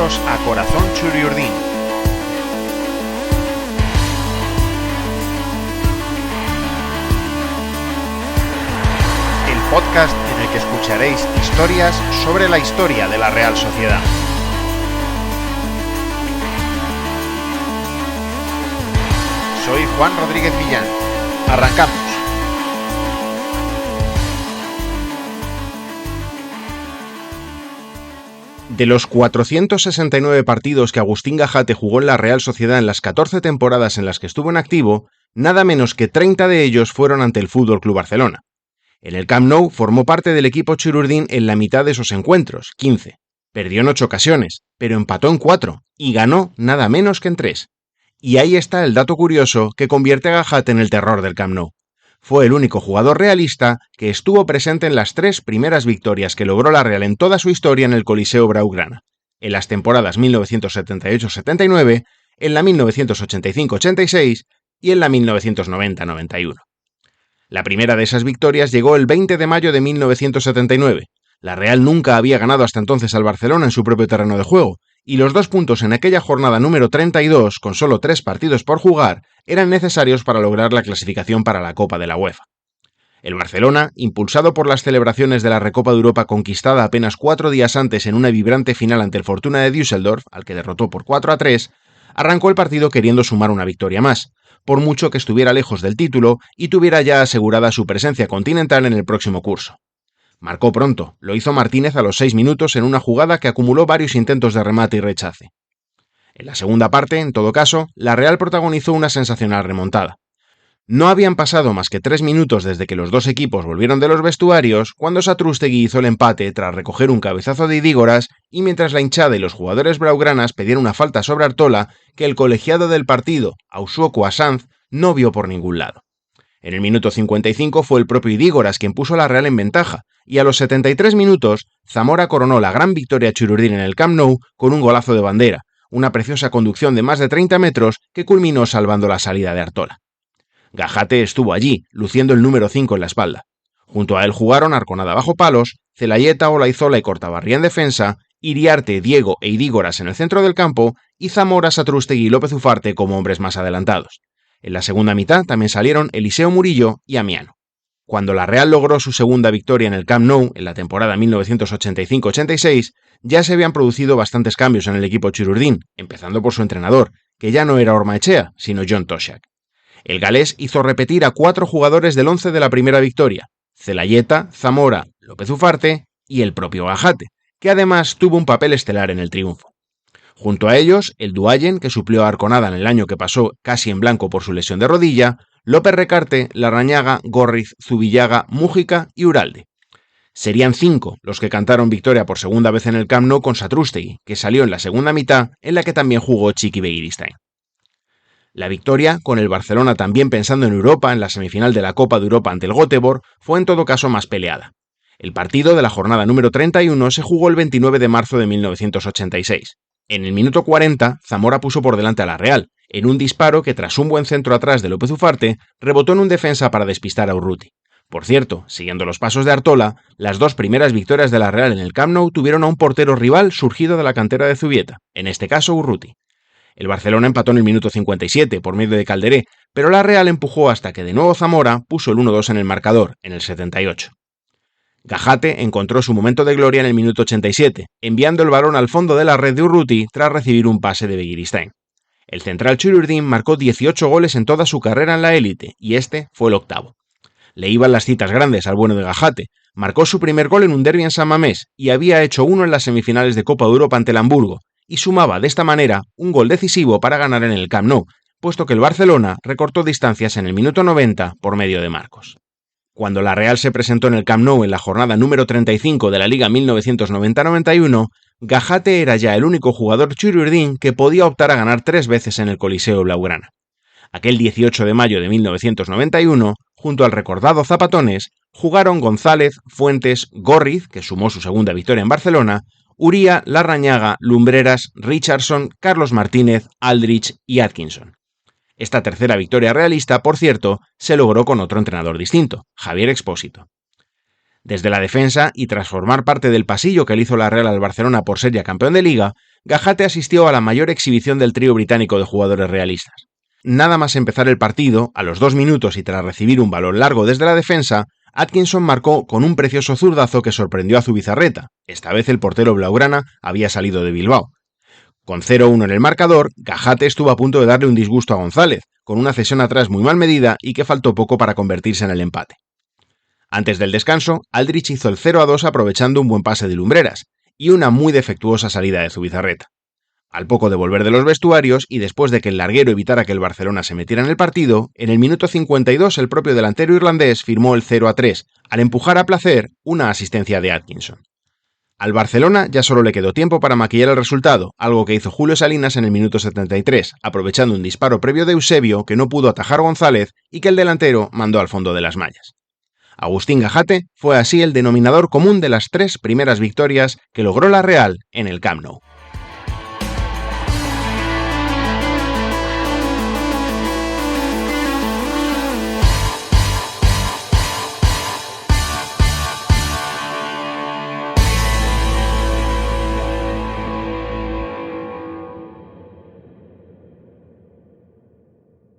Bienvenidos a Corazón Churiurdin. El podcast en el que escucharéis historias sobre la historia de la Real Sociedad. Soy Juan Rodríguez Millán. Arrancamos. De los 469 partidos que Agustín Gajate jugó en la Real Sociedad en las 14 temporadas en las que estuvo en activo, nada menos que 30 de ellos fueron ante el Fútbol Club Barcelona. En el Camp Nou formó parte del equipo Churiurdin en la mitad de esos encuentros, 15. Perdió en 8 ocasiones, pero empató en 4 y ganó nada menos que en 3. Y ahí está el dato curioso que convierte a Gajate en el terror del Camp Nou. Fue el único jugador realista que estuvo presente en las 3 primeras victorias que logró la Real en toda su historia en el Coliseo Blaugrana, en las temporadas 1978-79, en la 1985-86 y en la 1990-91. La primera de esas victorias llegó el 20 de mayo de 1979. La Real nunca había ganado hasta entonces al Barcelona en su propio terreno de juego, y los 2 puntos en aquella jornada número 32, con solo 3 partidos por jugar, eran necesarios para lograr la clasificación para la Copa de la UEFA. El Barcelona, impulsado por las celebraciones de la Recopa de Europa conquistada apenas 4 días antes en una vibrante final ante el Fortuna de Düsseldorf, al que derrotó por 4-3, arrancó el partido queriendo sumar una victoria más, por mucho que estuviera lejos del título y tuviera ya asegurada su presencia continental en el próximo curso. Marcó pronto, lo hizo Martínez a los 6 minutos en una jugada que acumuló varios intentos de remate y rechace. En la segunda parte, en todo caso, la Real protagonizó una sensacional remontada. No habían pasado más que 3 minutos desde que los dos equipos volvieron de los vestuarios cuando Satrústegui hizo el empate tras recoger un cabezazo de Idígoras y mientras la hinchada y los jugadores blaugranas pedían una falta sobre Artola que el colegiado del partido, Ausuoco Asanz, no vio por ningún lado. En el minuto 55 fue el propio Idígoras quien puso a la Real en ventaja, y a los 73 minutos, Zamora coronó la gran victoria Churiurdin en el Camp Nou con un golazo de bandera, una preciosa conducción de más de 30 metros que culminó salvando la salida de Artola. Gajate estuvo allí, luciendo el número 5 en la espalda. Junto a él jugaron Arconada bajo palos, Zelaieta, Olaizola y Cortabarría en defensa, Iriarte, Diego e Idígoras en el centro del campo y Zamora, Satrústegui y López Ufarte como hombres más adelantados. En la segunda mitad también salieron Eliseo Murillo y Amiano. Cuando la Real logró su segunda victoria en el Camp Nou en la temporada 1985-86, ya se habían producido bastantes cambios en el equipo Churiurdin, empezando por su entrenador, que ya no era Ormaechea, sino John Toshack. El galés hizo repetir a 4 jugadores del 11 de la primera victoria, Zelaieta, Zamora, López Ufarte y el propio Gajate, que además tuvo un papel estelar en el triunfo. Junto a ellos, el Duallen, que suplió a Arconada en el año que pasó casi en blanco por su lesión de rodilla, López Recarte, Larrañaga, Gorriz, Zubillaga, Mújica y Uralde. Serían 5 los que cantaron victoria por segunda vez en el Camp Nou con Satrústegui, que salió en la segunda mitad, en la que también jugó Chiqui Begiristain. La victoria, con el Barcelona también pensando en Europa en la semifinal de la Copa de Europa ante el Göteborg, fue en todo caso más peleada. El partido de la jornada número 31 se jugó el 29 de marzo de 1986. En el minuto 40, Zamora puso por delante a la Real, en un disparo que tras un buen centro atrás de López Ufarte, rebotó en un defensa para despistar a Urruti. Por cierto, siguiendo los pasos de Artola, las 2 primeras victorias de la Real en el Camp Nou tuvieron a un portero rival surgido de la cantera de Zubieta, en este caso Urruti. El Barcelona empató en el minuto 57 por medio de Calderé, pero la Real empujó hasta que de nuevo Zamora puso el 1-2 en el marcador, en el 78. Gajate encontró su momento de gloria en el minuto 87, enviando el balón al fondo de la red de Urruti tras recibir un pase de Begiristain. El central Churiurdin marcó 18 goles en toda su carrera en la élite, y este fue el 8º. Le iban las citas grandes al bueno de Gajate. Marcó su primer gol en un derbi en San Mamés, y había hecho uno en las semifinales de Copa de Europa ante el Hamburgo, y sumaba de esta manera un gol decisivo para ganar en el Camp Nou, puesto que el Barcelona recortó distancias en el minuto 90 por medio de Marcos. Cuando la Real se presentó en el Camp Nou en la jornada número 35 de la Liga 1990-91, Gajate era ya el único jugador Churiurdin que podía optar a ganar 3 veces en el Coliseo Blaugrana. Aquel 18 de mayo de 1991, junto al recordado Zapatones, jugaron González, Fuentes, Gorriz, que sumó su segunda victoria en Barcelona, Uría, Larrañaga, Lumbreras, Richardson, Carlos Martínez, Aldrich y Atkinson. Esta tercera victoria realista, por cierto, se logró con otro entrenador distinto, Javier Expósito. Desde la defensa y tras formar parte del pasillo que le hizo la Real al Barcelona por ser ya campeón de Liga, Gajate asistió a la mayor exhibición del trío británico de jugadores realistas. Nada más empezar el partido, a los 2 minutos y tras recibir un balón largo desde la defensa, Atkinson marcó con un precioso zurdazo que sorprendió a Zubizarreta. Esta vez el portero blaugrana había salido de Bilbao. Con 0-1 en el marcador, Gajate estuvo a punto de darle un disgusto a González, con una cesión atrás muy mal medida y que faltó poco para convertirse en el empate. Antes del descanso, Aldrich hizo el 0-2 aprovechando un buen pase de Lumbreras y una muy defectuosa salida de Zubizarreta. Al poco de volver de los vestuarios y después de que el larguero evitara que el Barcelona se metiera en el partido, en el minuto 52 el propio delantero irlandés firmó el 0-3, al empujar a placer una asistencia de Atkinson. Al Barcelona ya solo le quedó tiempo para maquillar el resultado, algo que hizo Julio Salinas en el minuto 73, aprovechando un disparo previo de Eusebio que no pudo atajar González y que el delantero mandó al fondo de las mallas. Agustín Gajate fue así el denominador común de las 3 primeras victorias que logró la Real en el Camp Nou.